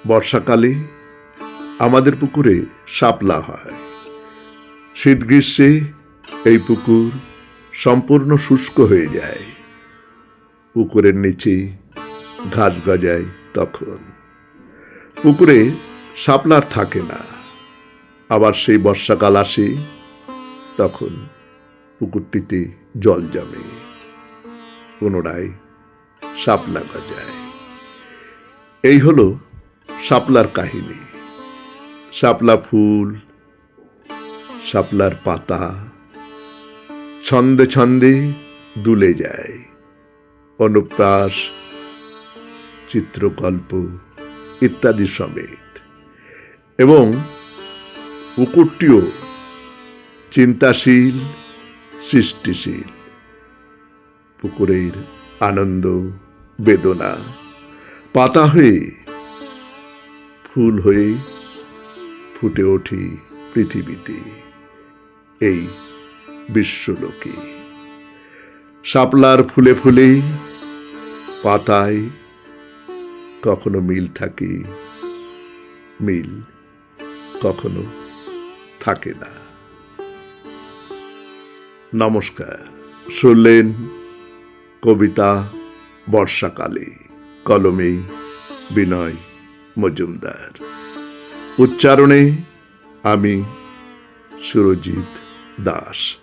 বর্ষাকালে আমাদের পুকুরে শাপলা হয়। শীত গ্রীষ্মে এই পুকুর সম্পূর্ণ শুষ্ক হয়ে যায়। পুকুরের নিচে ঘাস গজায়। তখন পুকুরে শাপলার থাকে না। আবার সেই বর্ষাকাল আসে, তখন পুকুরটিতে জল জমে, পুনরায় শাপলা গজায়। এই হলো শাপলার কাহিনী। শাপলা ফুল, শাপলার পাতা ছন্দে ছন্দে দুলে যায়। অনুপ্রাস, চিত্রকল্প ইত্যাদি সমেত। এবং পুকুরটিও চিন্তাশীল, সৃষ্টিশীল। পুকুরের আনন্দ, বেদনা পাতা হয়ে, ফুল হয়ে ফুটে ওঠে পৃথিবীতে, এই বিশ্বলোকে। শাপলার ফুলে ফুলে পাতায় কখনো মিল থাকে, মিল কখনো থাকে না। নমস্কার। শুনলেন কবিতা বর্ষাকালে, কলমে বিনয় মজুমদার, উচ্চারণে আমি সুরজিৎ দাস,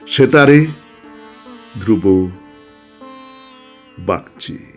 সেতারে ধ্রুব বাগচি।